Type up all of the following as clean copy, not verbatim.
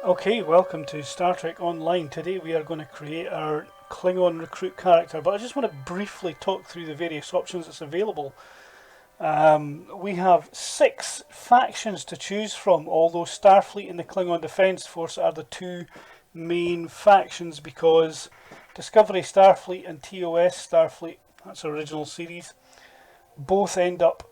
Okay, welcome to Star Trek Online. Today we are going to create our Klingon Recruit character, but I just want to briefly talk through the various options that's available. We have 6 factions to choose from, although Starfleet and the Klingon Defence Force are the two main factions because Discovery Starfleet and TOS Starfleet, that's original series, both end up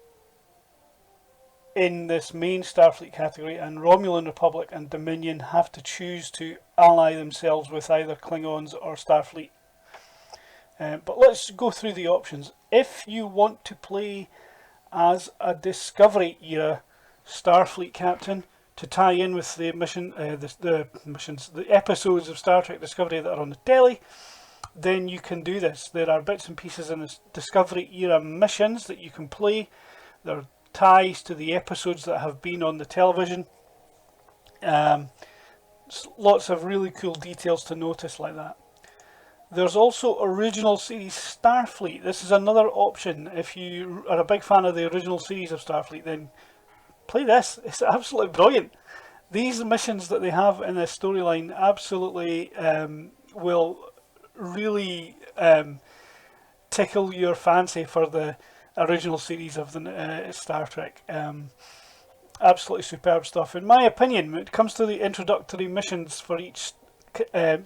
in this main Starfleet category, and Romulan Republic and Dominion have to choose to ally themselves with either Klingons or Starfleet. But let's go through the options. If you want to play as a Discovery era Starfleet captain to tie in with the the episodes of Star Trek Discovery that are on the telly, then you can do this. There are bits and pieces in the Discovery era missions that you can play. There are ties to the episodes that have been on the television. Lots of really cool details to notice like that. There's also original series Starfleet. This is another option. If you are a big fan of the original series of Starfleet, then play this. It's absolutely brilliant. These missions that they have in this storyline absolutely will really tickle your fancy for the original series of the Star Trek. Absolutely superb stuff. In my opinion, when it comes to the introductory missions for each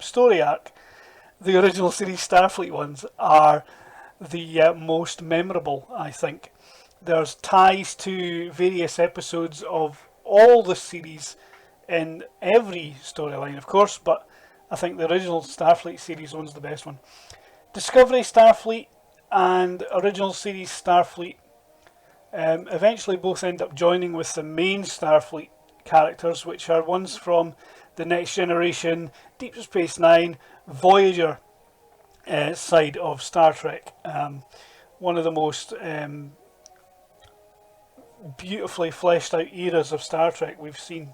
story arc, the original series Starfleet ones are the most memorable, I think. There's ties to various episodes of all the series in every storyline, of course, but I think the original Starfleet series one's the best one. Discovery Starfleet and original series Starfleet eventually both end up joining with the main Starfleet characters, which are ones from the Next Generation, Deep Space Nine, Voyager side of Star Trek. One of the most beautifully fleshed out eras of Star Trek we've seen.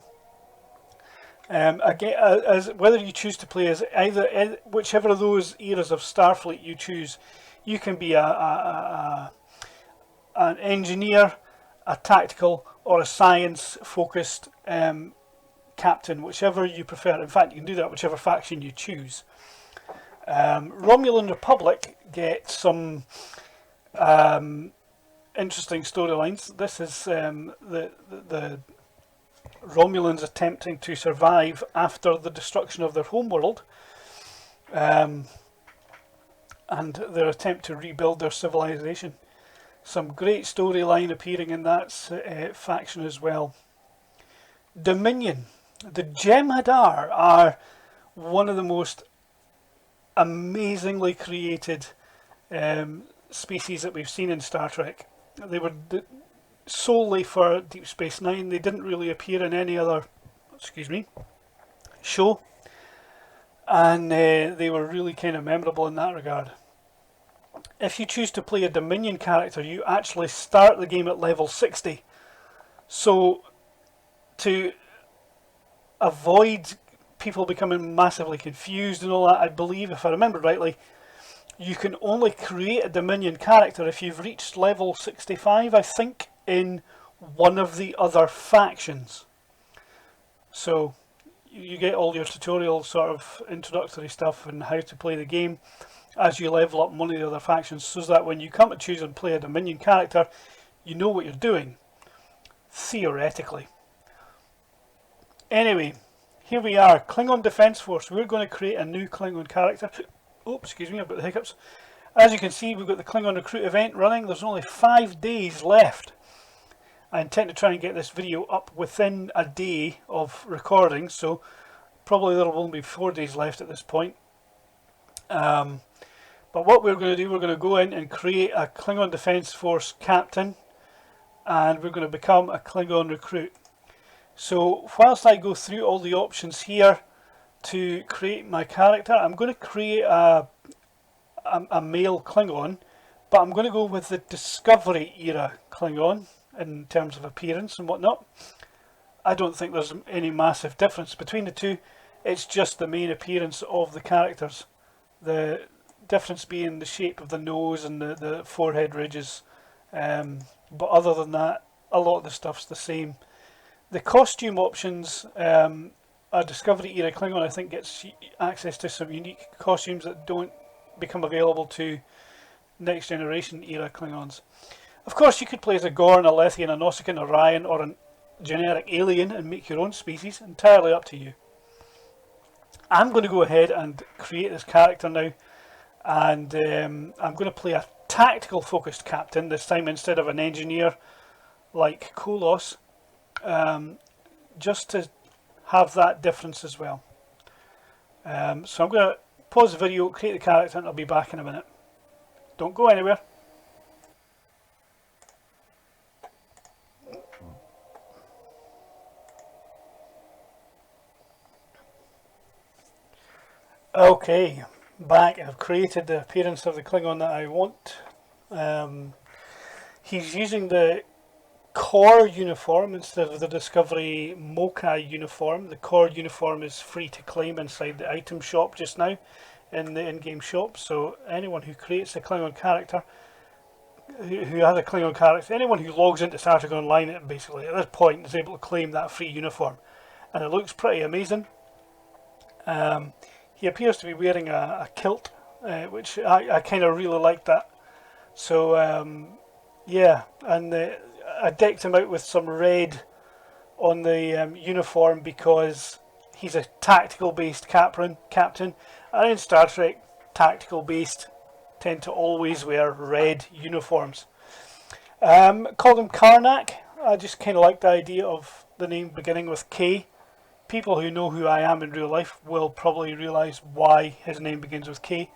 Again, as whether you choose to play as either whichever of those eras of Starfleet you choose, you can be an engineer, a tactical, or a science-focused captain, whichever you prefer. In fact, you can do that whichever faction you choose. Romulan Republic get some interesting storylines. This is the Romulans attempting to survive after the destruction of their homeworld, and their attempt to rebuild their civilization. Some great storyline appearing in that faction as well. Dominion. The Jem'Hadar are one of the most amazingly created species that we've seen in Star Trek. They were solely for Deep Space Nine. They didn't really appear in any other, show, and they were really kind of memorable in that regard. If you choose to play a Dominion character, you actually start the game at level 60. So, to avoid people becoming massively confused and all that, I believe, if I remember rightly, you can only create a Dominion character if you've reached level 65, I think, in one of the other factions. So you get all your tutorial sort of introductory stuff and how to play the game as you level up in one of the other factions, so that when you come to choose and play a Dominion character, you know what you're doing, theoretically. Anyway, here we are, Klingon Defence Force. We're going to create a new Klingon character. Oh, excuse me, I've got the hiccups. As you can see, we've got the Klingon Recruit event running. There's only 5 days left. I intend to try and get this video up within a day of recording, so probably there will only be 4 days left at this point. But what we're going to do, we're going to go in and create a Klingon Defence Force captain, and we're going to become a Klingon Recruit. So whilst I go through all the options here to create my character, I'm going to create a male Klingon, but I'm going to go with the Discovery era Klingon in terms of appearance and whatnot. I don't think there's any massive difference between the two. It's just the main appearance of the characters. The difference being the shape of the nose and the forehead ridges. But other than that, a lot of the stuff's the same. The costume options a Discovery era Klingon, I think, gets access to some unique costumes that don't become available to Next Generation era Klingons. Of course, you could play as a Gorn, a Lethian, a Nausicaan, a Ryan, or a generic alien and make your own species. Entirely up to you. I'm going to go ahead and create this character now, and I'm going to play a tactical focused captain this time instead of an engineer like Qo'noS, just to have that difference as well. So I'm going to pause the video, create the character, and I'll be back in a minute. Don't go anywhere. Okay, back. I've created the appearance of the Klingon that I want. He's using the core uniform instead of the Discovery Mocha uniform. The core uniform is free to claim inside the item shop just now, in the in-game shop. So anyone who creates a Klingon character, who has a Klingon character, anyone who logs into Star Trek Online basically at this point is able to claim that free uniform, and it looks pretty amazing. He appears to be wearing a kilt, which I kind of really like that. So yeah, and I decked him out with some red on the uniform because he's a tactical based captain, and in Star Trek, tactical based tend to always wear red uniforms. Called him Karnak. I just kind of like the idea of the name beginning with K. People who know who I am in real life will probably realise why his name begins with K.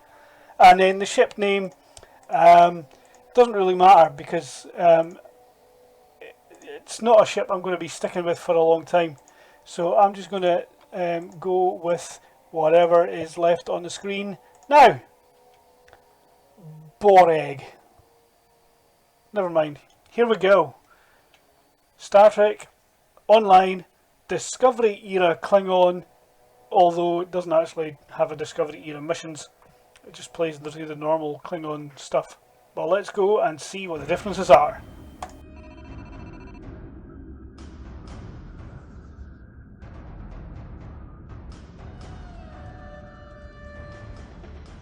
And then the ship name doesn't really matter because it's not a ship I'm going to be sticking with for a long time. So I'm just going to go with whatever is left on the screen now. Boreg. Never mind. Here we go. Star Trek Online Discovery era Klingon, although it doesn't actually have a Discovery era missions. It just plays through the normal Klingon stuff. But let's go and see what the differences are.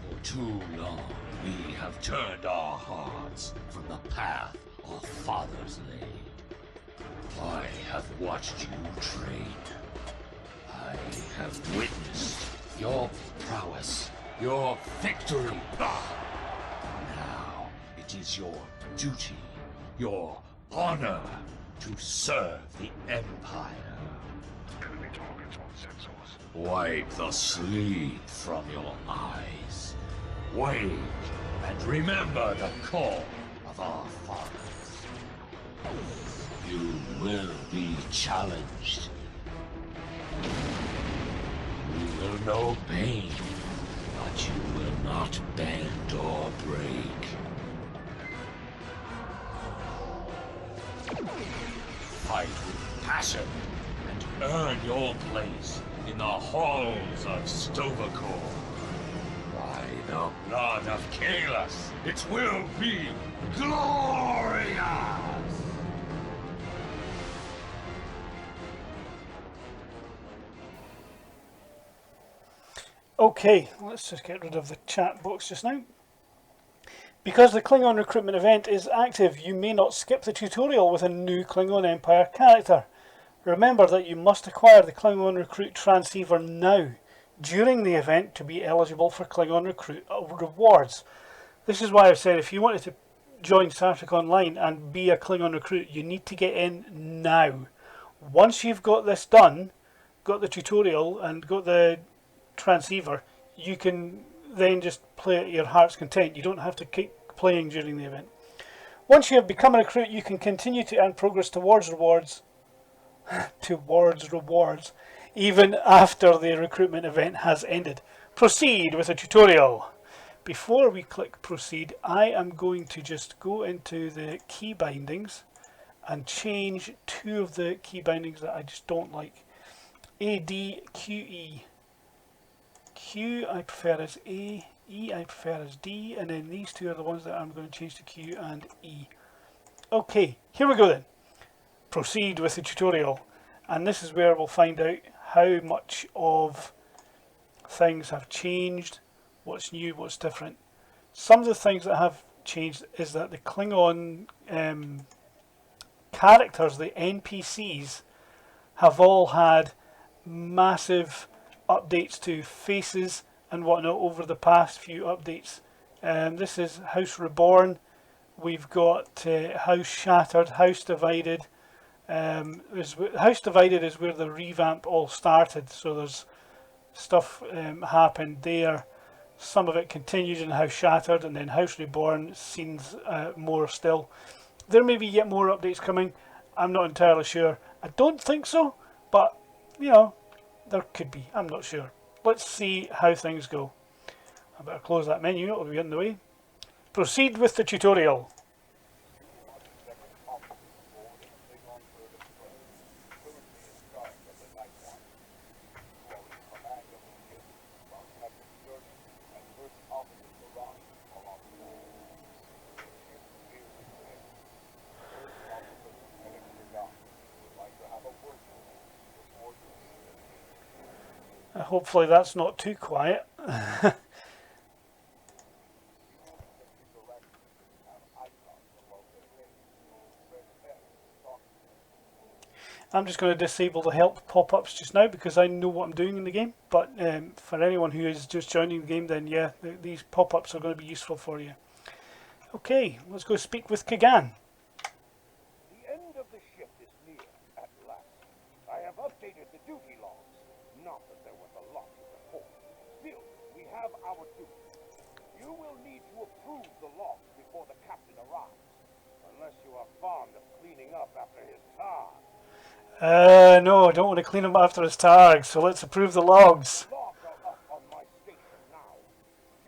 For too long we have turned our hearts from the path our fathers laid. I have watched you train. I have witnessed your prowess, your victory. Now it is your duty, your honor, to serve the Empire. Enemy targets on sensors. Wipe the sleep from your eyes. Wake and remember the call of our fathers. You will be challenged. You will know pain, but you will not bend or break. Fight with passion and earn your place in the halls of Stovacor. By the blood of Kahless, it will be glorious! Okay, let's just get rid of the chat box just now. Because the Klingon recruitment event is active, you may not skip the tutorial with a new Klingon Empire character. Remember that you must acquire the Klingon Recruit transceiver now, during the event, to be eligible for Klingon Recruit rewards. This is why I've said if you wanted to join Star Trek Online and be a Klingon Recruit, you need to get in now. Once you've got this done, got the tutorial and got the transceiver, you can then just play at your heart's content. You don't have to keep playing during the event. Once you have become a recruit, you can continue to earn progress towards rewards even after the recruitment event has ended. Proceed with the tutorial. Before we click proceed, I am going to just go into the key bindings and change two of the key bindings that I just don't like. A, D, Q, E. Q I prefer as A, E I prefer as D, and then these two are the ones that I'm going to change to Q and E. Okay, here we go then. Proceed with the tutorial, and this is where we'll find out how much of things have changed, what's new, what's different. Some of the things that have changed is that the Klingon characters, the NPCs, have all had massive updates to faces and whatnot over the past few updates. This is House Reborn. We've got House Shattered, House Divided. House Divided is where the revamp all started, so there's stuff happened there. Some of it continues in House Shattered, and then House Reborn scenes more still. There may be yet more updates coming. I'm not entirely sure. I don't think so, but you know, there could be. I'm not sure. Let's see how things go. I better close that menu, it'll be in the way. Proceed with the tutorial. Hopefully that's not too quiet. I'm just going to disable the help pop-ups just now because I know what I'm doing in the game. But for anyone who is just joining the game, then yeah, these pop-ups are going to be useful for you. Okay, let's go speak with Kagan. The end of the shift is near, at last. I have updated the duty logs. Not that there was a lot to report. Still, we have our duty. You will need to approve the logs before the captain arrives. Unless you are fond of cleaning up after his tar. No, I don't want to clean him after his tag, so let's approve the logs. Logs are up on my station now.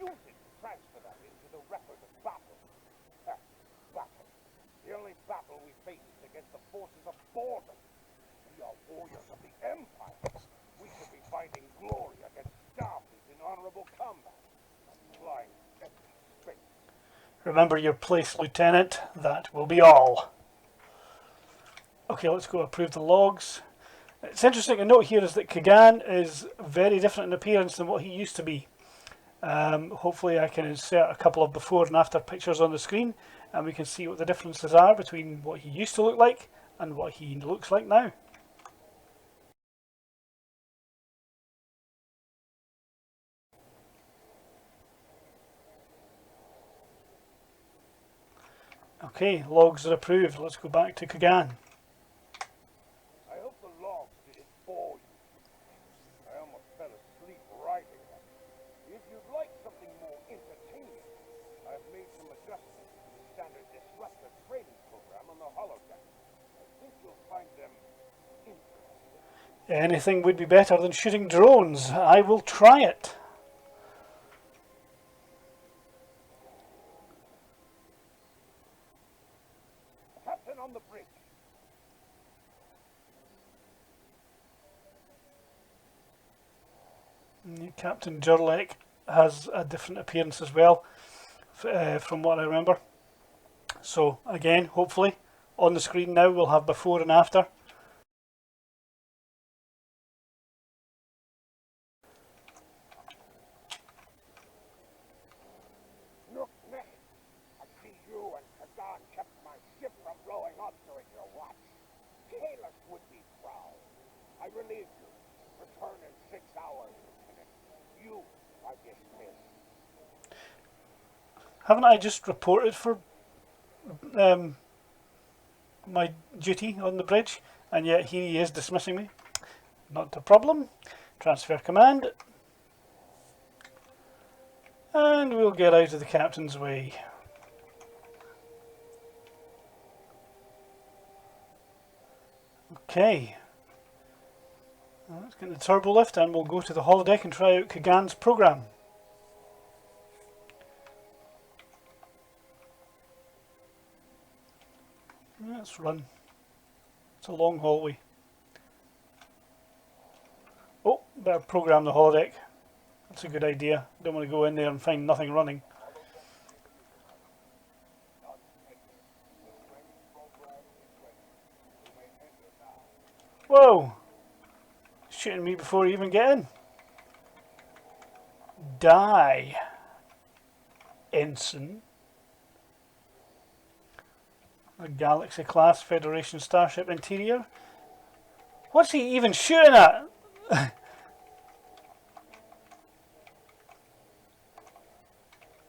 Use it to transfer them into the record of battle. Battle. The only battle we face is against the forces of boredom. We are warriors of the Empire. We should be finding glory against Starfleet in honorable combat. Flying empty space. Remember your place, Lieutenant. That will be all. Okay, let's go approve the logs. It's interesting to note here is that Kagan is very different in appearance than what he used to be. Hopefully I can insert a couple of before and after pictures on the screen and we can see what the differences are between what he used to look like and what he looks like now. Okay, logs are approved. Let's go back to Kagan. I hope the logs didn't bore you. I almost fell asleep writing them. If you'd like something more entertaining, I've made some adjustments to the standard disruptor training program on the holodeck. I think you'll find them interesting. Anything would be better than shooting drones. I will try it. Captain on the bridge. Captain Jurlek has a different appearance as well, from what I remember. So again, hopefully, on the screen now we'll have before and after. Look, Nick. I see you and Kagan kept my ship from blowing up during your watch. Kalis would be proud. I relieved you. Return in 6 hours. You are dismissed. Haven't I just reported for my duty on the bridge, and yet he is dismissing me? Not a problem. Transfer command. And we'll get out of the captain's way. Okay. Let's get the turbo lift and we'll go to the holodeck and try out Kagan's program. Let's run. It's a long hallway. Oh, better program the holodeck. That's a good idea. Don't want to go in there and find nothing running. Whoa! shooting me before you even get in. Die, ensign. A Galaxy class Federation starship interior. What's he even shooting at?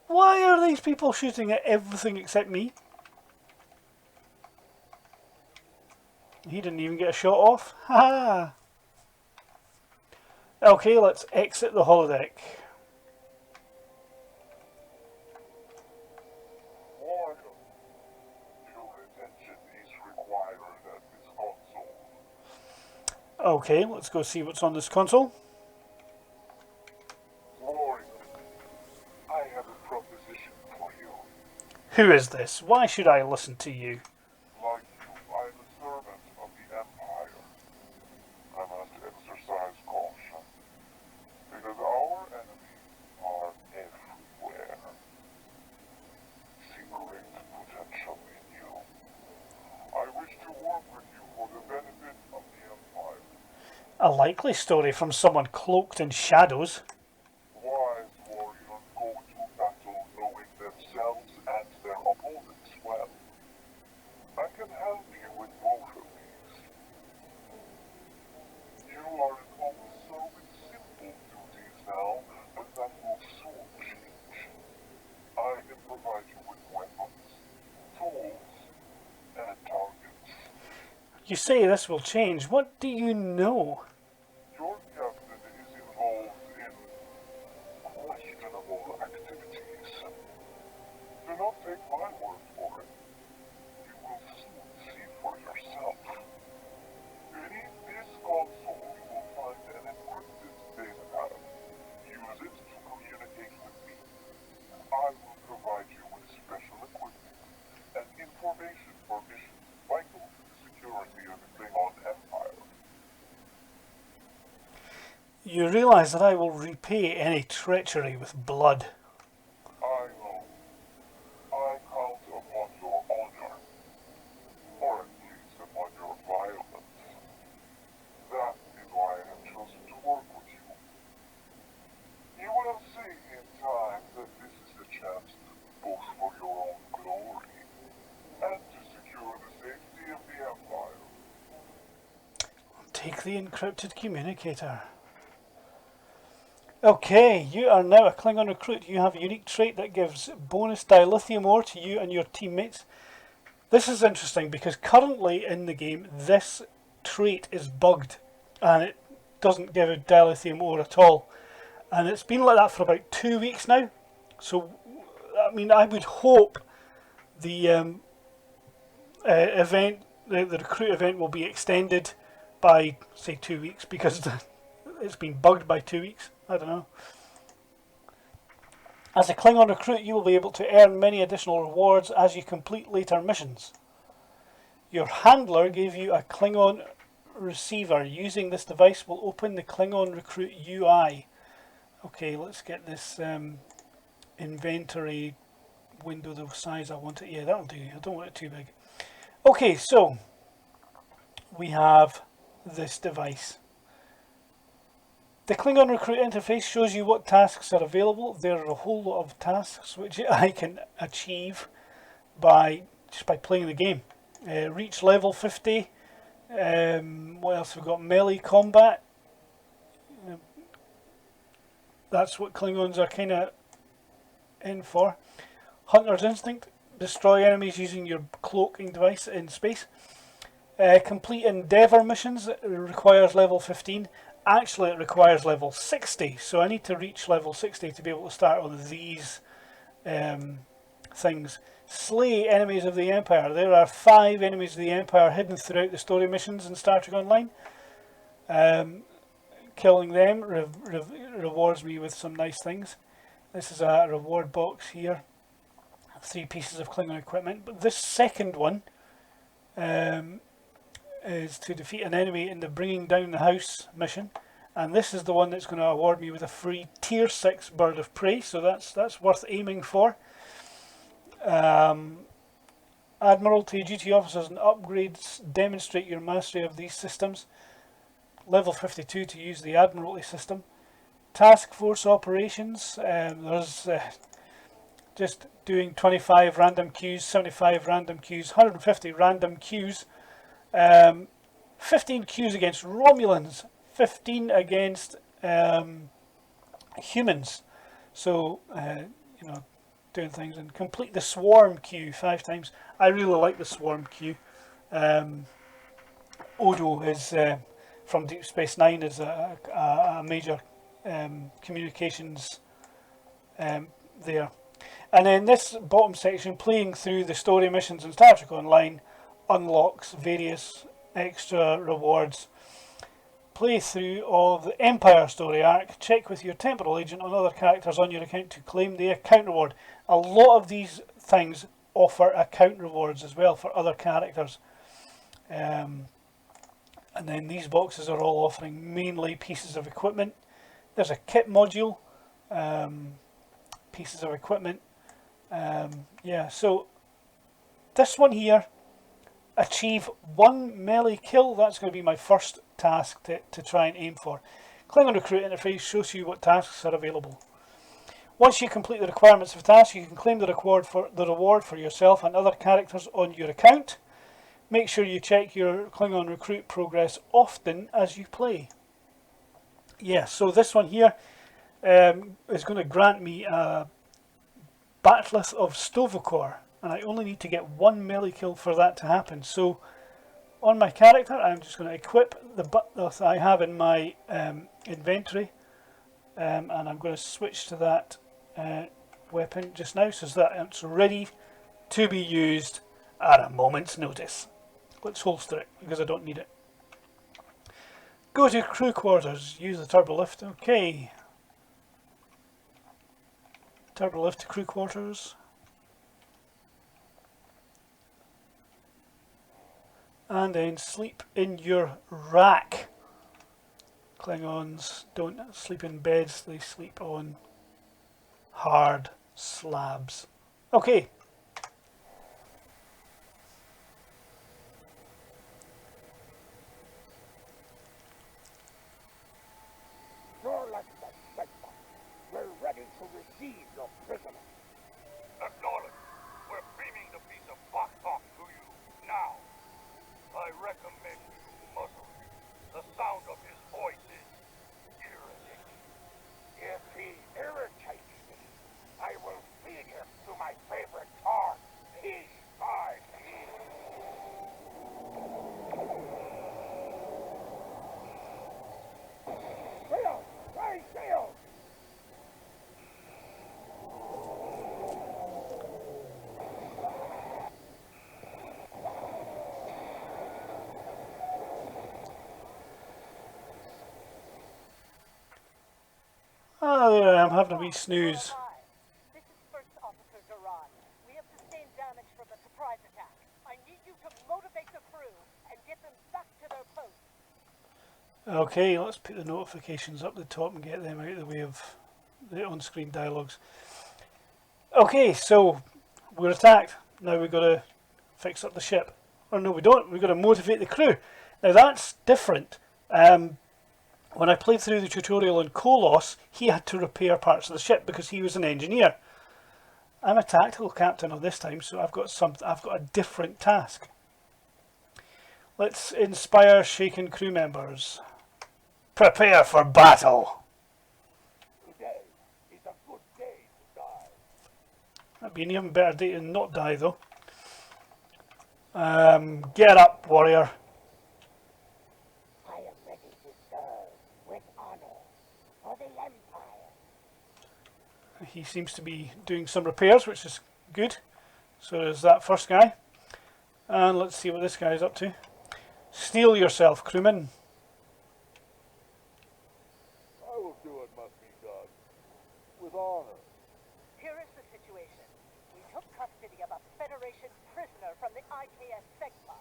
Why are these people shooting at everything except me? He didn't even get a shot off. Ha! Okay, let's exit the holodeck. Warning. Your attention is required at this console. Okay, let's go see what's on this console. Warning. I have a proposition for you. Who is this? Why should I listen to you? Like you, I'm a servant of the Empire. I must exercise caution, because our enemies are everywhere. See great potential in you. I wish to work with you for the benefit of the Empire. A likely story from someone cloaked in shadows. Wise warriors go to battle knowing themselves and their opponents well. I can help you with both of these. You are involved so with simple duties now, but that will soon change. I can provide you with weapons, tools, and targets. You say this will change. What do you know? Your captain is involved in questionable activities. Do not take my word for it. You will soon see for yourself. Beneath this console, you will find an encrypted data pad. Use it to communicate with me. I will provide you with special equipment and information for missions vital to the security of the Klingon Empire. You realize that I will repay any treachery with blood. I know. I count upon your honor, or at least upon your violence. That is why I have chosen to work with you. You will see in time that this is a chance both for your own glory and to secure the safety of the Empire. Take the encrypted communicator. Okay, you are now a Klingon recruit. You have a unique trait that gives bonus dilithium ore to you and your teammates. This is interesting because currently in the game this trait is bugged and it doesn't give a dilithium ore at all. And it's been like that for about 2 weeks now. So, I mean, I would hope the event, the recruit event will be extended by, say, 2 weeks because it's been bugged by 2 weeks. I don't know. As a Klingon recruit, you will be able to earn many additional rewards as you complete later missions. Your handler gave you a Klingon receiver. Using this device will open the Klingon Recruit UI. Okay, let's get this inventory window the size I want it. Yeah, that'll do. I don't want it too big. Okay, so we have this device. The Klingon Recruit interface shows you what tasks are available. There are a whole lot of tasks which I can achieve just by playing the game. Reach level 50. What else have we got? Melee combat. That's what Klingons are kind of in for. Hunter's instinct. Destroy enemies using your cloaking device in space. Complete Endeavour missions. It requires level 15. Actually, it requires level 60, so I need to reach level 60 to be able to start on these things. Slay enemies of the Empire. There are 5 enemies of the Empire hidden throughout the story missions in Star Trek Online. Killing them rewards me with some nice things. This is a reward box here. 3 pieces of Klingon equipment. But this second one is to defeat an enemy in the Bringing Down the House mission. And this is the one that's going to award me with a free Tier 6 Bird of Prey. So that's worth aiming for. Admiralty duty officers and upgrades demonstrate your mastery of these systems. level 52 to use the Admiralty system. Task force operations, there's just doing 25 random queues, 75 random queues, 150 random queues, 15 queues against Romulans, 15 against humans. So, you know, doing things, and complete the swarm queue 5 times. I really like the swarm queue. Odo is from Deep Space Nine, is a major communications there. And then this bottom section, playing through the story missions in Star Trek Online, unlocks various extra rewards. Play through of the Empire story arc. Check with your temporal agent on other characters on your account to claim the account reward. A lot of these things offer account rewards as well for other characters. And then these boxes are all offering mainly pieces of equipment. There's a kit module, pieces of equipment. Yeah, so this one here, achieve 1 melee kill. That's going to be my first task to try and aim for. Klingon Recruit interface shows you what tasks are available. Once you complete the requirements of a task, you can claim the reward for yourself and other characters on your account. Make sure you check your Klingon Recruit progress often as you play. Yeah, so this one here is going to grant me a Bat'leth of Stovokor, and I only need to get 1 melee kill for that to happen. So on my character, I'm just going to equip the Bat'leth I have in my inventory, and I'm going to switch to that weapon just now so that it's ready to be used at a moment's notice. Let's holster it because I don't need it. Go to crew quarters, use the turbo lift. Okay. Turbo lift to crew quarters. And then sleep in your rack. Klingons don't sleep in beds, they sleep on hard slabs. Okay. You're like the Sigma. We're ready to receive your prisoner. Acknowledge. We're beaming the piece of box off to you now. I recommend you muzzle him. The sound of his voice is irritating. If he irritates me, I will feed him to my favorite tar, piece by piece. Sail! Rise sail! Ah, there I am, having a wee snooze. This is First Officer Duran. We have sustained damage from a surprise attack. I need you to motivate the crew and get them back to their posts. Okay, let's put the notifications up the top and get them out of the way of the on-screen dialogues. Okay, so we're attacked. Now we've got to fix up the ship. Or no, we don't. We've got to motivate the crew. Now that's different. When I played through the tutorial on Qo'noS, he had to repair parts of the ship because he was an engineer. I'm a tactical captain of this time, so I've got a different task. Let's inspire shaken crew members. Prepare for battle. Today is a good day to die. That'd be an even better day to not die, though. Get up, warrior. I am ready to serve with honor for the Empire. He seems to be doing some repairs, which is good. So there's that first guy. And let's see what this guy's up to. Steel yourself, crewman. I will do what must be done. With honor. Here is the situation. We took custody of a Federation prisoner from the IKS Sigma.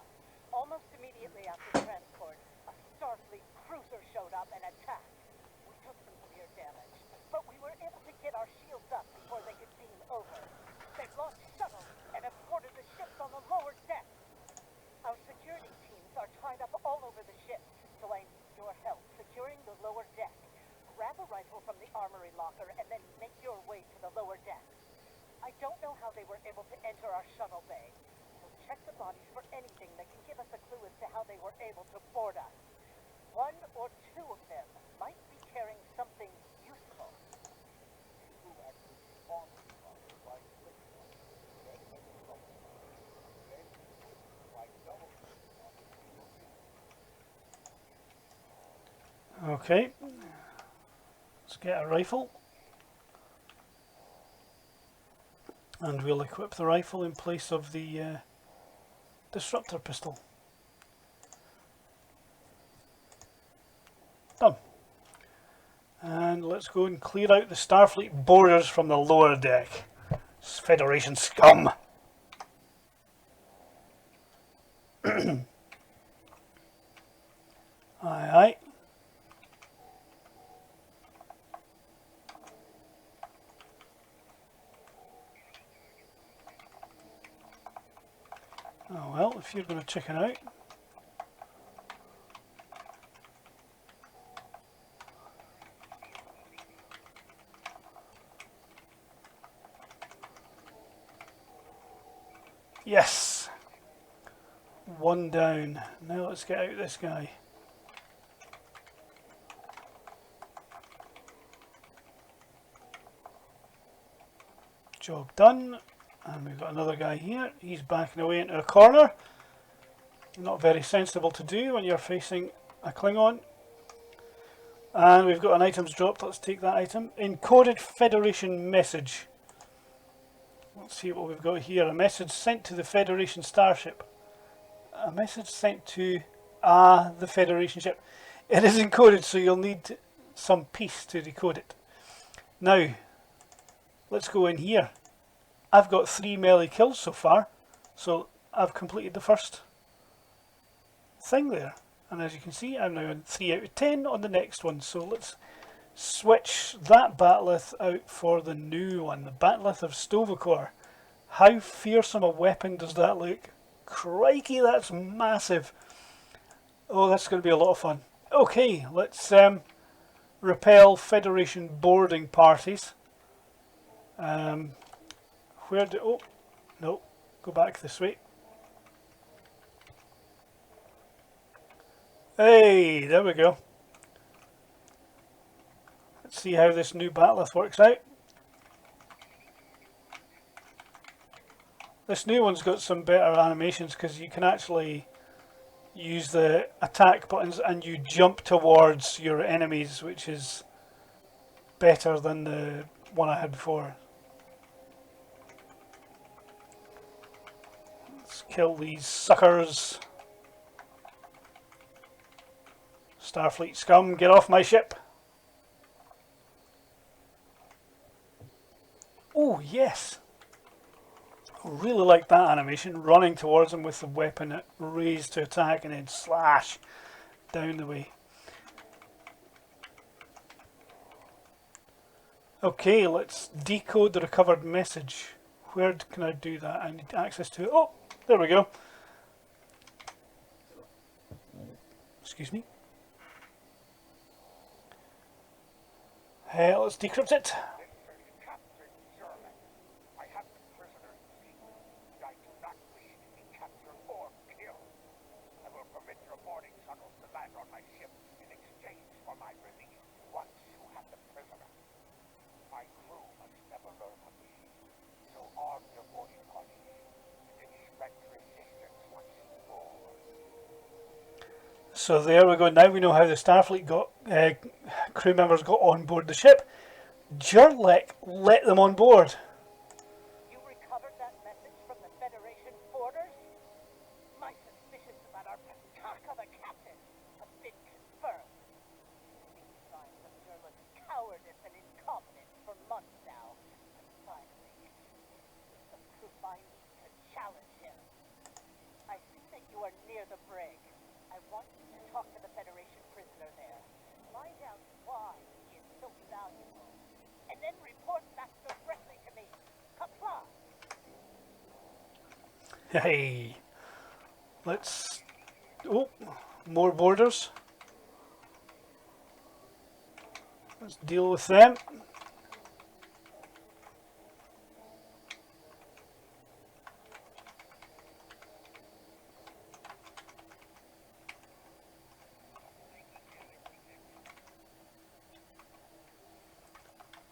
Almost immediately after transport, a Starfleet cruiser showed up and attacked. We took some severe damage, but we were able to get our shields up before they could beam over. They launched shuttles and escorted the ships on the lower deck. Our security teams are tied up all over the ship, so I need your help. locker and then make your way to the lower deck. I don't know how they were able to enter our shuttle bay, so check the bodies for anything that can give us a clue as to how they were able to board us. One or two of them might be carrying something useful. Okay, let's get a rifle, and we'll equip the rifle in place of the disruptor pistol. Done. And let's go and clear out the Starfleet boarders from the lower deck. Federation scum! Aye aye. Oh well, if you're going to chicken out. Yes! One down. Now let's get out this guy. Job done. And we've got another guy here. He's backing away into a corner. Not very sensible to do when you're facing a Klingon. And we've got an items dropped. Let's take that item. Encoded Federation message. Let's see what we've got here. A message sent to the Federation starship. A message sent to the Federation ship. It is encoded, so you'll need some piece to decode it. Now, let's go in here. I've got 3 melee kills so far, so I've completed the first thing there. And as you can see, I'm now on 3 out of 10 on the next one. So let's switch that bat'leth out for the new one, the bat'leth of Sto-vo-kor. How fearsome a weapon does that look? Crikey, that's massive. Oh, that's going to be a lot of fun. Okay, let's repel Federation boarding parties. Where do... Oh, no. Go back this way. Hey, there we go. Let's see how this new bat'leth works out. This new one's got some better animations because you can actually use the attack buttons and you jump towards your enemies, which is better than the one I had before. Let's kill these suckers. Starfleet scum, get off my ship. Oh, yes. I really like that animation, running towards them with the weapon raised to attack and then slash down the way. Okay, let's decode the recovered message. Where can I do that? I need access to it. Oh, there we go. Excuse me. Let's decrypt it. Captain Sherman, I have the prisoner in seat. I do not wish to be captured or killed. I will permit your boarding shuttles to land on my ship in exchange for my release once you have the prisoner. My crew must never learn of me, so arm your boarding parties and expect resistance once more. So there we go. Now we know how the Starfleet crew members got on board the ship. Jurlek let them on board. You recovered that message from the Federation borders? My suspicions about our Karnak, the captain, have been confirmed. These signs of Jurlek's cowardice and incompetence for months now. And finally, the crew finds to challenge him. I see that you are near the brig. I want you to talk to the Federation prisoner there. Find out why he is so valuable. And then report back directly to me. Comply. Hey, let's... Oh, more boarders. Let's deal with them.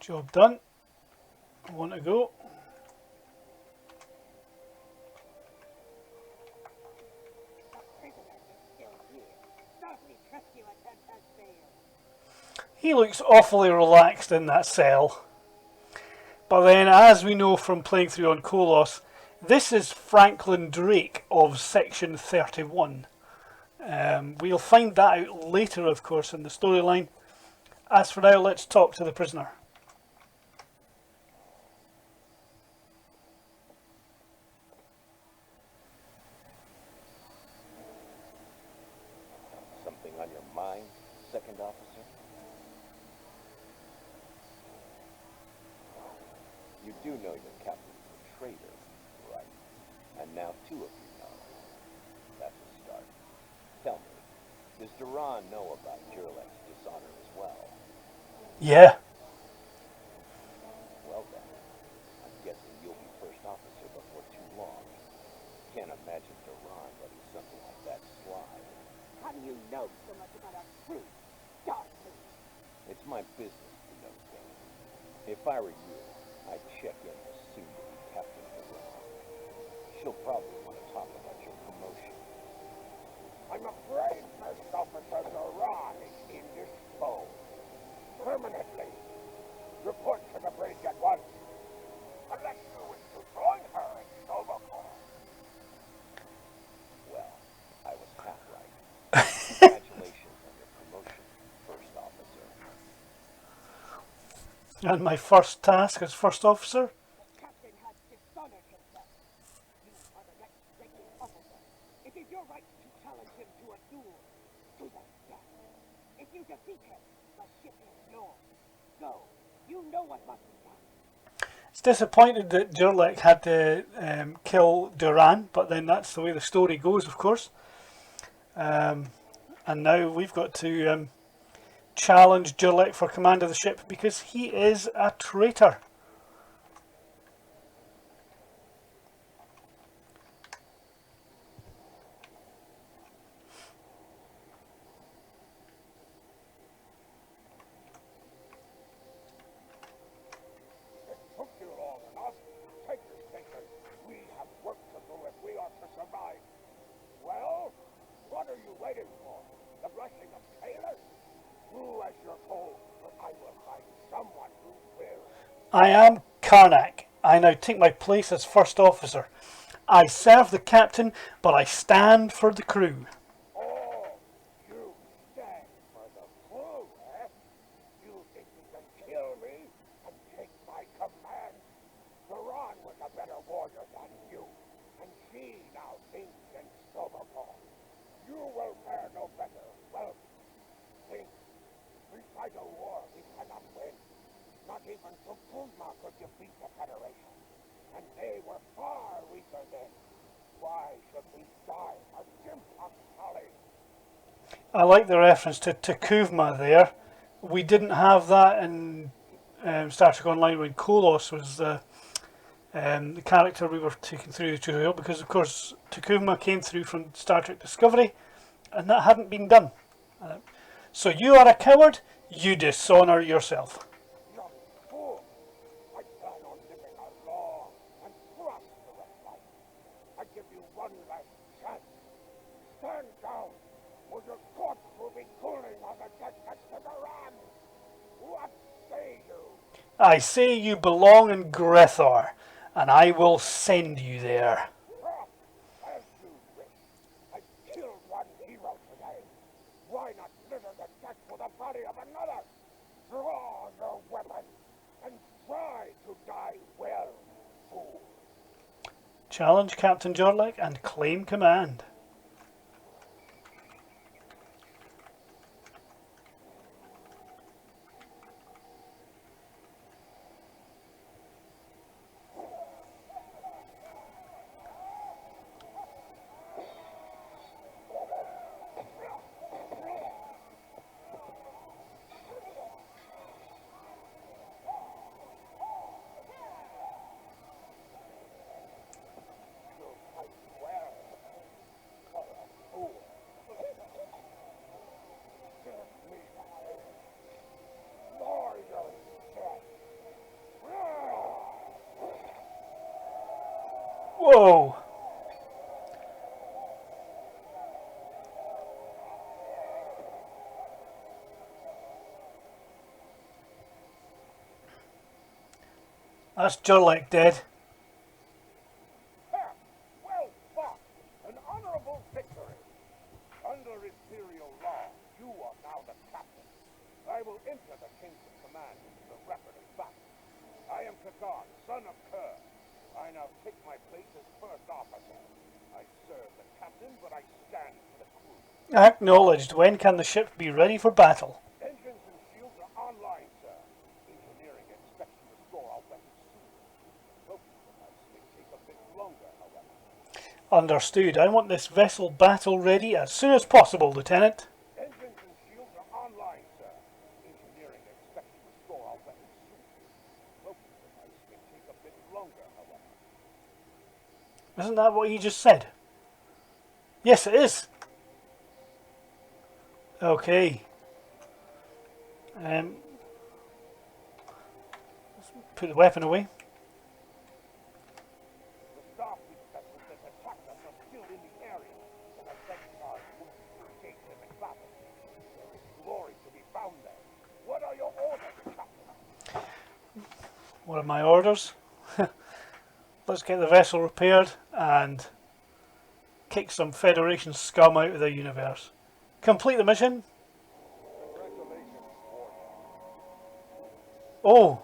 Job done. One to go. He looks awfully relaxed in that cell. But then, as we know from playing through on Qo'noS, this is Franklin Drake of Section 31. We'll find that out later, of course, in the storyline. As for now, let's talk to the prisoner. Something on your mind, second officer? You do know your captain's a traitor, right? And now two of you know. That's a start. Tell me, does Duran know about Jurlek's dishonor as well? Yeah. Well then, I'm guessing you'll be first officer before too long. Can't imagine Duran letting something like that slide. How do you know so much about our crew? Darkly. It's my business to know things. If I were you, I'd check in as soon as you Captain Duran. She'll probably want to talk about your promotion. I'm afraid First Officer Duran is indisposed. Permanently. Report to the bridge at once. Unless you wish to join her in Sobocor. Well, I was half right. Congratulations on your promotion, First Officer. And my first task as first officer? The captain has dishonored himself. You are the next ranking officer. It is your right to challenge him to a duel. To the death. If you defeat him, the ship is yours. Go. You know what must be done. It's disappointed that Jurlek had to kill Duran, but then that's the way the story goes, of course. And now we've got to challenge Jurlek for command of the ship because he is a traitor. Took you long enough. Take your station. We have work to do if we are to survive. Well, what are you waiting for? The blessing of sailors? Do as you're told, but I will find someone who will. I am Karnak. I now take my place as first officer. I serve the captain, but I stand for the crew. Oh, you stand for the crew, eh? You think you can kill me and take my command? Duran was a better warrior than you, and she now thinks in Sobocor. You will fare no better. Well, think. We fight a war we cannot win. Not even Tukuma could defeat the Federation. And they were far weaker then. Why should we die a Jimpox folly? I like the reference to Tukuma there. We didn't have that in Star Trek Online when Qo'noS was the character we were taking through the tutorial, because of course Tukuma came through from Star Trek Discovery and that hadn't been done. So you are a coward, you dishonour yourself. Young fool! I plan on living a long and prosperous life. I give you one last chance. Stand down, or your corpse will be cooling on the deck next to the ram. What say you? I say you belong in Grethor, and I will send you there. As you wish. I killed one hero today. Why not litter the deck with the body of another? Draw your weapon and try to die well, fool. Challenge Captain Jurlek and claim command. Whoa! That's Jurlek dead. Ha! Well fought! An honorable victory! Under Imperial law, you are now the captain. I will enter the King's command into the record of battle. I am Kagan, son of Kerr. I now take my place as first officer. I serve the captain, but I stand for the crew. Acknowledged. When can the ship be ready for battle? Engines and shields are online, sir. Engineering expects to restore our weapons soon. Local device may take a bit longer, however. Understood. I want this vessel battle ready as soon as possible, Lieutenant. Engines and shields are online, sir. Engineering expects to restore our weapons soon. Local device may take a bit longer, however. Isn't that what he just said? Yes, it is. Okay. Let's put the weapon away. The Starfleet vessels that attacked us are still in the area, and I beg God won't engage them in battle. There is glory to be found there. What are your orders, Captain? What are my orders? Let's get the vessel repaired and kick some Federation scum out of the universe. Complete the mission. Congratulations, warrior. Oh,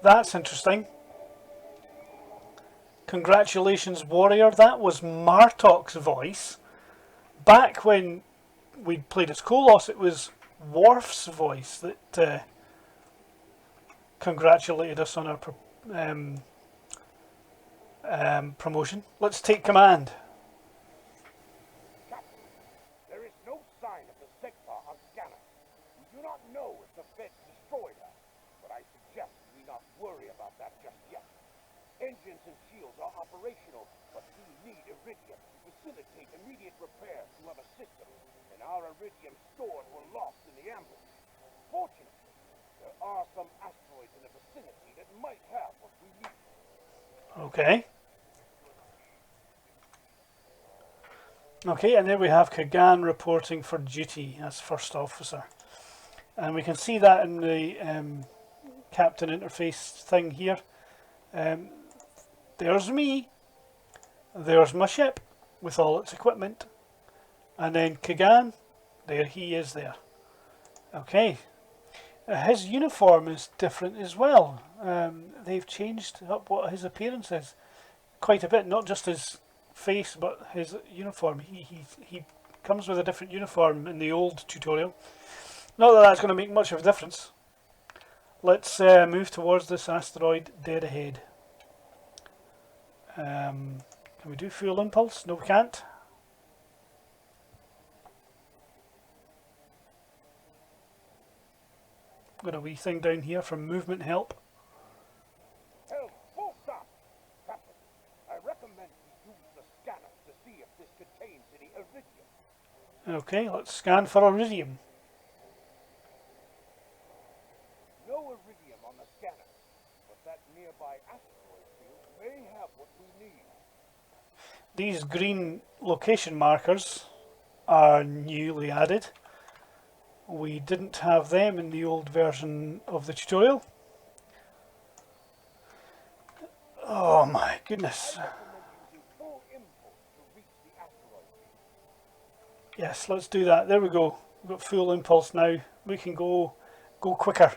that's interesting. Congratulations, warrior. That was Martok's voice. Back when we played as Qo'noS, it was Worf's voice that congratulated us on our promotion. Let's take command. Captain, there is no sign of the Segpa on scanner. We do not know if the Feds destroyed her, but I suggest we not worry about that just yet. Engines and shields are operational, but we need iridium to facilitate immediate repairs to other systems, and our iridium stores were lost in the ambush. Fortunately, there are some asteroids in the vicinity that might have what we need. Okay. Okay, and there we have Kagan reporting for duty as first officer. And we can see that in the captain interface thing here. There's me. There's my ship with all its equipment. And then Kagan, there he is there. Okay. His uniform is different as well. They've changed up what his appearance is quite a bit, not just his face but his uniform. He comes with a different uniform in the old tutorial. Not that that's going to make much of a difference. Let's move towards this asteroid dead ahead. Can we do fuel impulse? No, we can't. Got a wee thing down here for movement help. Helm, full stop! Captain, I recommend we use the scanner to see if this contains any iridium. Okay, let's scan for iridium. No iridium on the scanner, but that nearby asteroid field may have what we need. These green location markers are newly added. We didn't have them in the old version of the tutorial. Oh my goodness. I recommend using full impulse to reach the asteroid field. Yes, let's do that. There we go. We've got full impulse now. We can go quicker.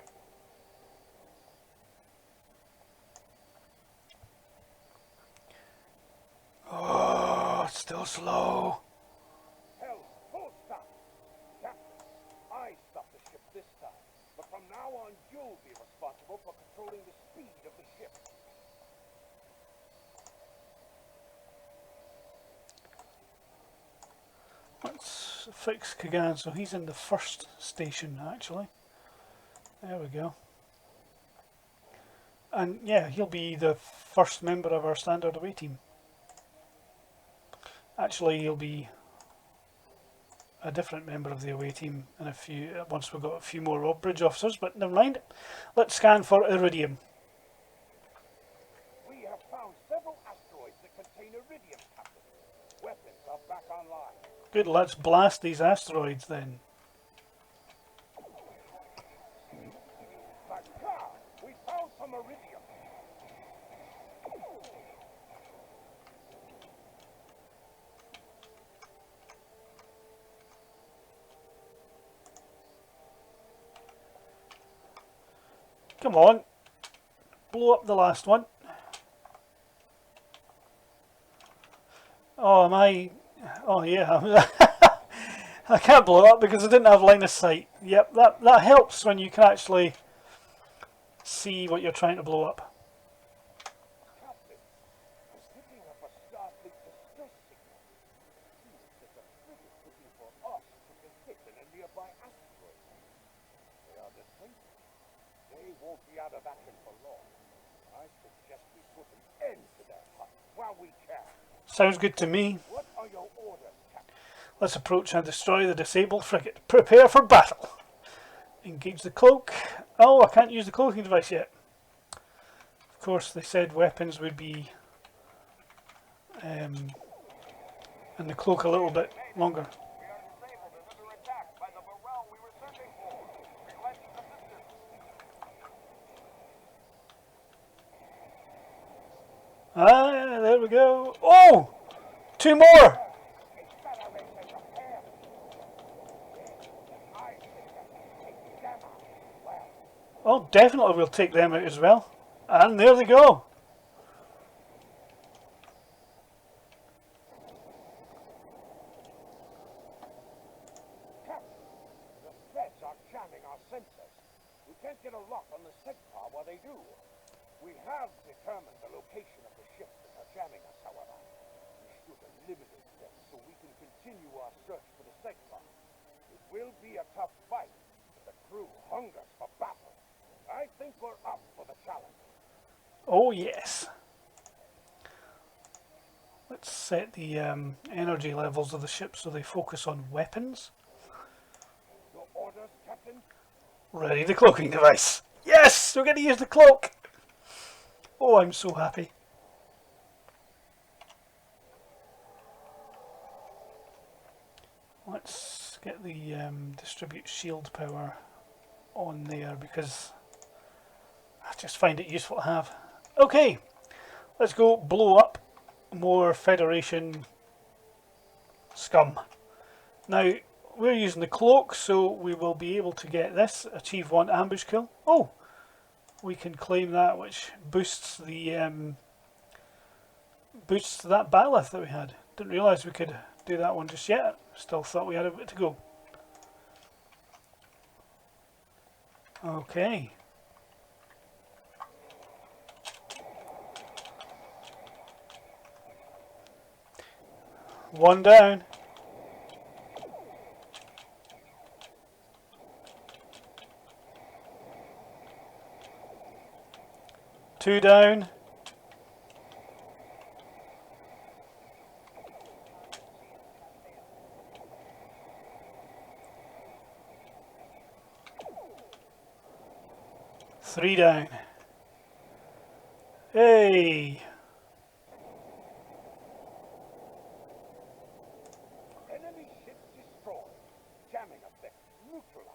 Oh, it's still slow. Helm, full stop! Captain, I stopped the ship this time, but from now on you'll be responsible for controlling the speed of the ship. Let's fix Kagan so he's in the first station actually. There we go. And yeah, he'll be the first member of our standard away team. Actually, he'll be a different member of the away team in a few once we've got a few more bridge officers, but never mind. Let's scan for iridium. We have found several Good, let's blast these asteroids then. But God, we found some iridium. Come on. Blow up the last one. Oh, am I... Oh, yeah. I can't blow up because I didn't have line of sight. Yep, that helps when you can actually see what you're trying to blow up. Captain, I was picking up a Starfleet distress signal. Seems that the frigate looking for us took a hit in a nearby asteroid. They are disabled. They won't be out of action for long. I suggest we put an end to their hunt while we can. Sounds good to me. What are your orders, Captain? Let's approach and destroy the disabled frigate. Prepare for battle. Engage the cloak. Oh, I can't use the cloaking device yet. Of course, they said weapons would be in the cloak a little bit longer. We are disabled and under attack by the morale we were searching for. Request assistance. Ah, there we go. Oh! 2 more! Oh, definitely we'll take them out as well. And there they go. Captain, the threads are jamming our sensors. We can't get a lock on the Segpar while they do. We have determined the location of the ships that are jamming us, however. We should eliminate them so we can continue our search for the Segpar. It will be a tough fight, but the crew hungers for battle. I think we're up for the challenge. Oh, yes. Let's set the energy levels of the ship so they focus on weapons. Your orders, Captain? Ready the cloaking device. Yes! We're going to use the cloak! Oh, I'm so happy. Let's get the distribute shield power on there because I just find it useful to have. Okay, let's go blow up more Federation scum. Now, we're using the cloak, so we will be able to get this, achieve 1 ambush kill. Oh, we can claim that, which boosts the boosts that bat'leth that we had. Didn't realise we could do that one just yet. Still thought we had a bit to go. Okay. One down. Two down. Three down. Hey. Enemy ships destroyed. Jamming effect neutralized.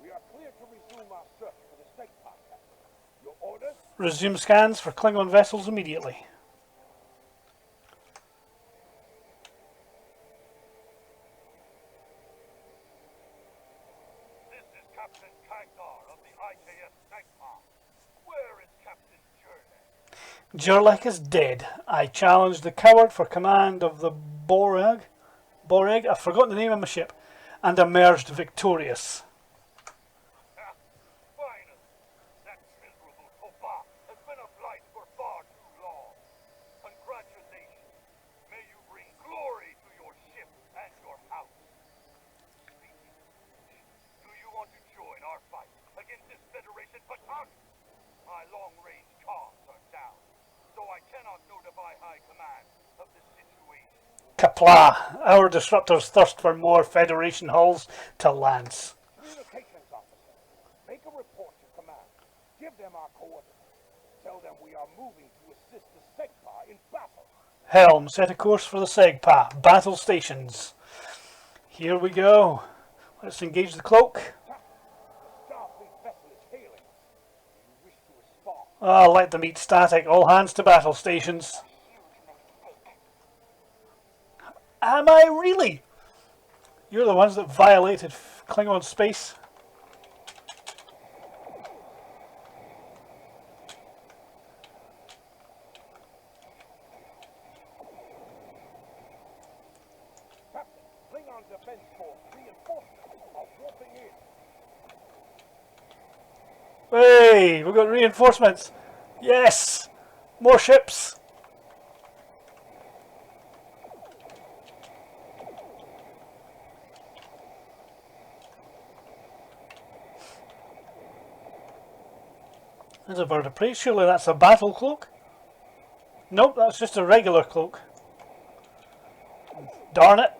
We are clear to resume our search for the Segpar, Captain. Your orders? Resume scans for Klingon vessels immediately. This is Captain Karnak of the IKS Segpar. Where is Captain Jurnek? Jurlek is dead. I challenged the coward for command of the Boreg. I've forgotten the name of my ship. And emerged victorious. Finally, that miserable Toba has been a blight for far too long. Congratulations. May you bring glory to your ship and your house. Speaking of which, do you want to join our fight against this Federation battalion? My long-range comms are down, so I cannot notify High Command of the situation. Kapla! Our disruptors thirst for more Federation hulls to lance. Communications officer. Make a report to command. Give them our coordinates. Tell them we are moving to assist the Segpar in battle. Helm, set a course for the Segpa. Battle stations. Here we go. Let's engage the cloak. Starfleet vessel is hailing. You wish to respond? Ah, let them eat static. All hands to battle stations. Am I really? You're the ones that violated Klingon space. Captain, Klingon Defense Force reinforcements are warping in. Hey, we've got reinforcements. Yes! More ships. There's a bird of prey. Surely that's a battle cloak? Nope, that's just a regular cloak. Darn it.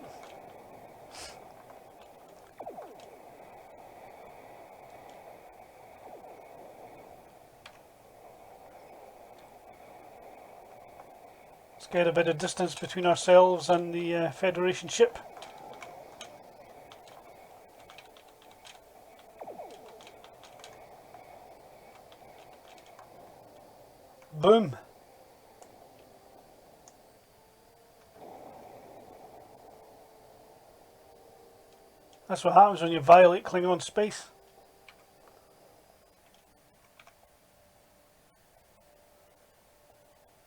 Let's get a bit of distance between ourselves and the Federation ship. Boom. That's what happens when you violate Klingon space.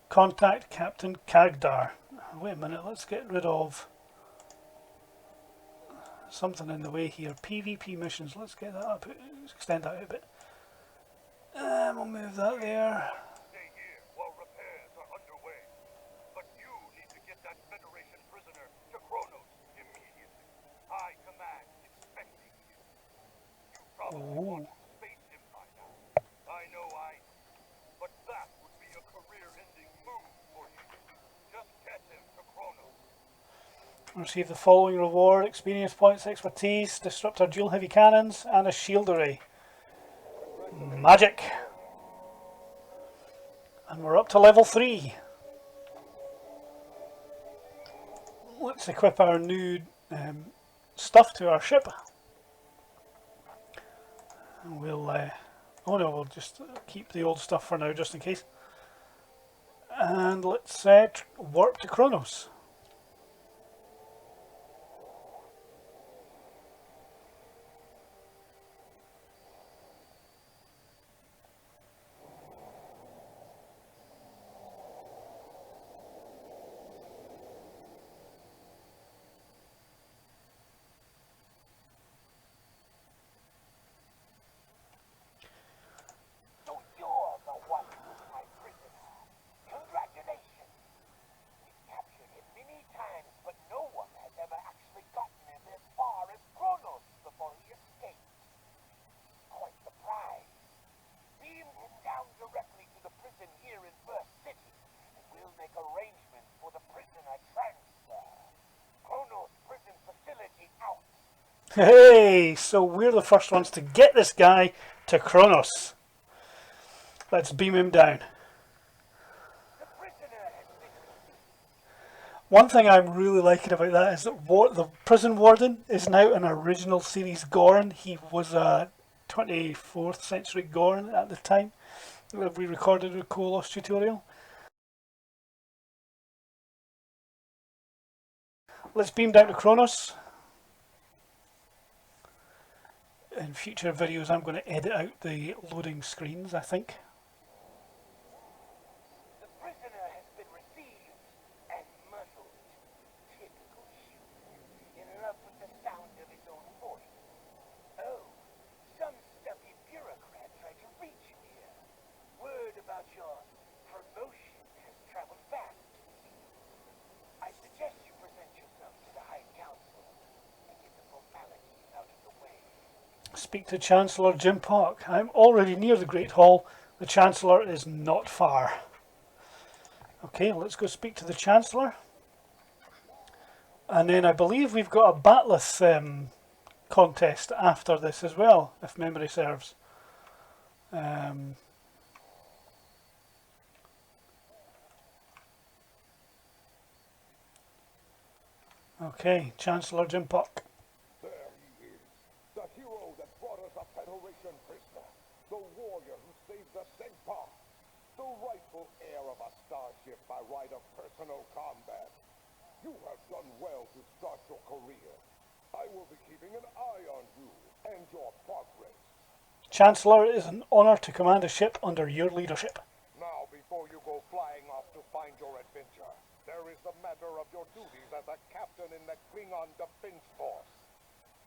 Contact Captain Kagdar. Wait a minute, let's get rid of something in the way here. PvP missions, let's get that up, extend that out a bit. We'll move that there. Stay here while repairs are underway. But you need to get that Federation prisoner to Qo'noS immediately. High command expecting you. You probably want to space him by now. I know I do. But that would be a career-ending move for you. Just get him to Qo'noS. Receive the following reward: experience points, expertise, disruptor dual heavy cannons, and a shield array. Magic. And we're up to level 3. Let's equip our new stuff to our ship. And we'll, oh no, we'll just keep the old stuff for now, just in case. And let's warp to Qo'noS. So you're the one who's my prisoner. Congratulations. We've captured him many times, but no one has ever actually gotten him as far as Qo'noS before he escaped. Quite the prize. Beam him down directly to the prison here in First City, and we'll make arrangements for the prisoner transfer. Qo'noS prison facility out. Hey, so we're the first ones to get this guy to Qo'noS. Let's beam him down. The prisoner has been One thing I'm really liking about that is that the prison warden is now an original series Gorn. He was a 24th century Gorn at the time that we recorded a Qo'noS tutorial. Let's beam down to Qo'noS. In future videos I'm going to edit out the loading screens, I think. The prisoner has been received and muzzled. Typical human, in love with the sound of his own voice. Oh, some stuffy bureaucrat tried to reach you here. Word about your promotion has traveled fast. I suggest you present yourself to the High Council and get the formalities out of the way. Speak to Chancellor Jim Park. I'm already near the Great Hall. The Chancellor is not far. Okay, let's go speak to the Chancellor. And then I believe we've got a Batleth contest after this as well, if memory serves. Okay, Chancellor Jim Park. rightful heir of a starship by right of personal combat. You have done well to start your career. I will be keeping an eye on you and your progress. Chancellor, it is an honor to command a ship under your leadership. Now, before you go flying off to find your adventure, there is the matter of your duties as a captain in the Klingon Defense Force.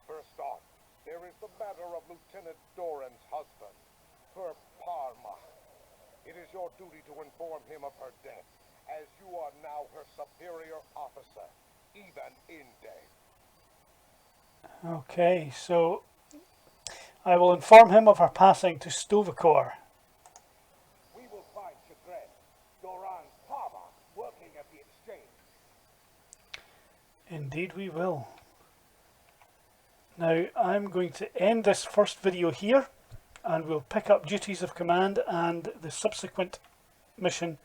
First off, there is the matter of Lieutenant Doran's husband, Her Parma. It is your duty to inform him of her death, as you are now her superior officer, even in death. Okay, so I will inform him of her passing to Stovacor. We will find Chagrin, Doran's Parma, working at the exchange. Indeed we will. Now I'm going to end this first video here, and we'll pick up duties of command and the subsequent mission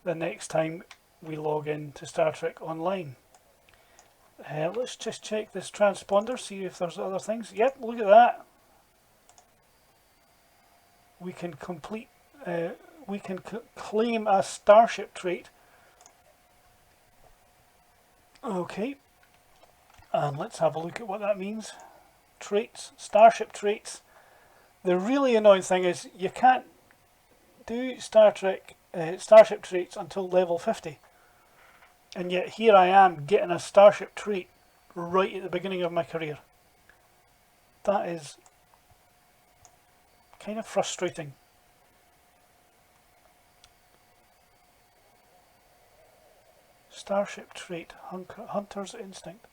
the next time we log in to Star Trek Online. Let's just check this transponder, see if there's other things. Yep, look at that. We can complete, we can claim a Starship Trait. Okay, and let's have a look at what that means. Traits, Starship Traits. The really annoying thing is you can't do Starship Traits until level 50. And yet here I am getting a Starship Trait right at the beginning of my career. That is kind of frustrating. Starship Trait, Hunter's Instinct.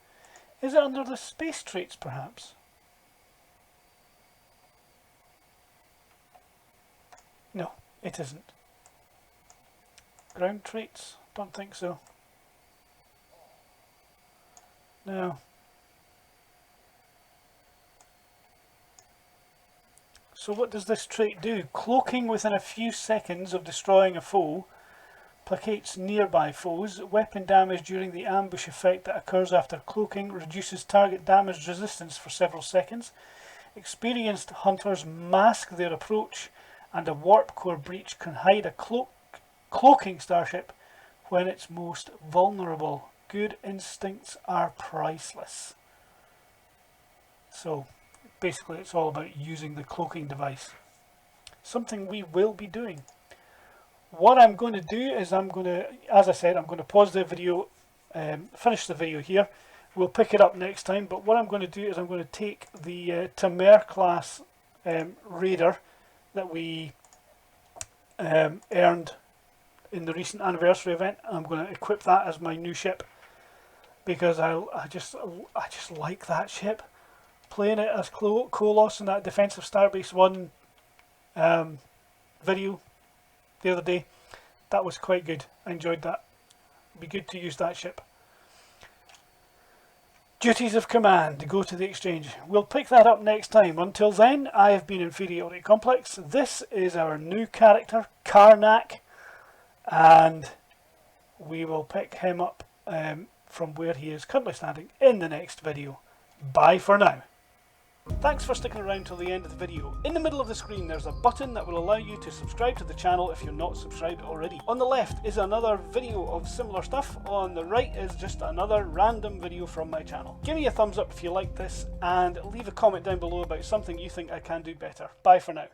Is it under the space traits perhaps? No, it isn't. Ground traits? Don't think so. No. So what does this trait do? Cloaking within a few seconds of destroying a foe. Placates nearby foes. Weapon damage during the ambush effect that occurs after cloaking. Reduces target damage resistance for several seconds. Experienced hunters mask their approach, and a warp core breach can hide a cloaking starship when it's most vulnerable. Good instincts are priceless. So basically it's all about using the cloaking device. Something we will be doing. What I'm going to do is as I said, I'm going to pause the video, finish the video here. We'll pick it up next time, but what I'm going to do is I'm going to take the Tamer class raider that we earned in the recent anniversary event. I'm going to equip that as my new ship because I just like that ship. Playing it as Qo'noS in that Defensive Starbase 1 video the other day, that was quite good. I enjoyed that. It'd be good to use that ship. Duties of command, go to the exchange. We'll pick that up next time. Until then, I have been Inferiority Complex. This is our new character, Karnak, and we will pick him up from where he is currently standing in the next video. Bye for now. Thanks for sticking around till the end of the video. In the middle of the screen there's a button that will allow you to subscribe to the channel if you're not subscribed already. On the left is another video of similar stuff. On the right is just another random video from my channel. Give me a thumbs up if you like this and leave a comment down below about something you think I can do better. Bye for now.